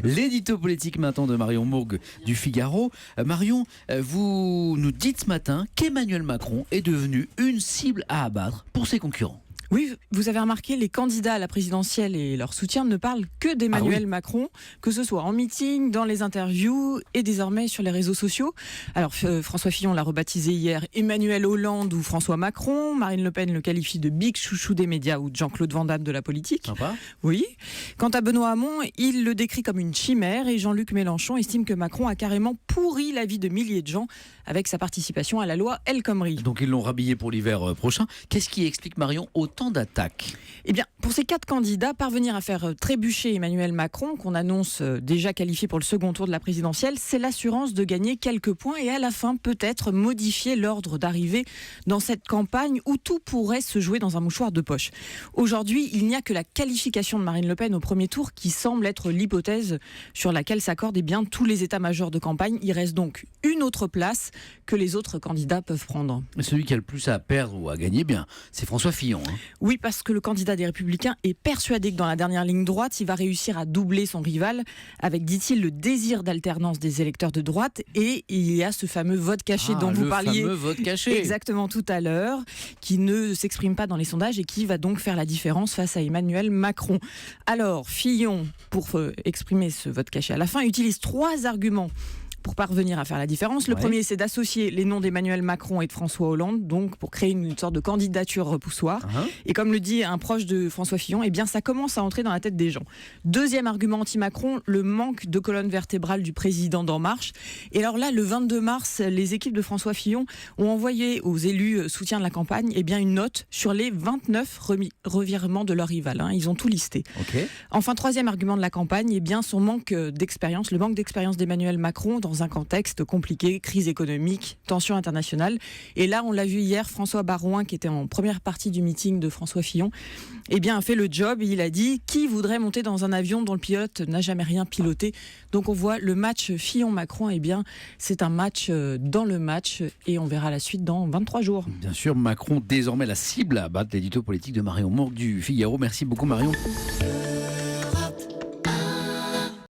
L'édito politique maintenant de Marion Mourgue du Figaro. Marion, vous nous dites ce matin qu'Emmanuel Macron est devenu une cible à abattre pour ses concurrents. Oui, vous avez remarqué, les candidats à la présidentielle et leurs soutiens ne parlent que d'Emmanuel Macron, que ce soit en meeting, dans les interviews et désormais sur les réseaux sociaux. Alors François Fillon l'a rebaptisé hier Emmanuel Hollande ou François Macron. Marine Le Pen le qualifie de big chouchou des médias ou de Jean-Claude Van Damme de la politique. Sympa. Oui. Quant à Benoît Hamon, il le décrit comme une chimère et Jean-Luc Mélenchon estime que Macron a carrément pourri la vie de milliers de gens avec sa participation à la loi El Khomri. Donc ils l'ont rhabillé pour l'hiver prochain. Qu'est-ce qui explique, Marion, autant d'attaques ? Eh bien, pour ces 4 candidats, parvenir à faire trébucher Emmanuel Macron, qu'on annonce déjà qualifié pour le second tour de la présidentielle, c'est l'assurance de gagner quelques points et à la fin peut-être modifier l'ordre d'arrivée dans cette campagne où tout pourrait se jouer dans un mouchoir de poche. Aujourd'hui, il n'y a que la qualification de Marine Le Pen au premier tour qui semble être l'hypothèse sur laquelle s'accordent bien tous les états-majors de campagne. Il reste donc une autre place que les autres candidats peuvent prendre. Celui qui a le plus à perdre ou à gagner, bien, c'est François Fillon. Oui, parce que le candidat des Républicains est persuadé que dans la dernière ligne droite, il va réussir à doubler son rival avec, dit-il, le désir d'alternance des électeurs de droite. Et il y a ce fameux vote caché dont vous parliez. Le fameux vote caché. Exactement, tout à l'heure, qui ne s'exprime pas dans les sondages et qui va donc faire la différence face à Emmanuel Macron. Alors, Fillon, pour exprimer ce vote caché à la fin, utilise 3 arguments pour parvenir à faire la différence. Le premier, c'est d'associer les noms d'Emmanuel Macron et de François Hollande, donc pour créer une sorte de candidature repoussoir. Et comme le dit un proche de François Fillon, eh bien ça commence à entrer dans la tête des gens. Deuxième argument anti-Macron, le manque de colonne vertébrale du président d'En Marche. Et alors là, le 22 mars, les équipes de François Fillon ont envoyé aux élus soutiens de la campagne eh bien, une note sur les 29 revirements de leur rival. Ils ont tout listé. Enfin, troisième argument de la campagne, eh bien, son manque d'expérience, le manque d'expérience d'Emmanuel Macron dans un contexte compliqué, crise économique, tension internationale. Et là, on l'a vu hier, François Baroin, qui était en première partie du meeting de François Fillon, eh bien, a fait le job et il a dit « Qui voudrait monter dans un avion dont le pilote n'a jamais rien piloté ?» Donc on voit le match Fillon-Macron, eh bien, c'est un match dans le match et on verra la suite dans 23 jours. Bien sûr, Macron désormais la cible à battre. L'édito politique de Marion Mourgue du Figaro. Merci beaucoup, Marion.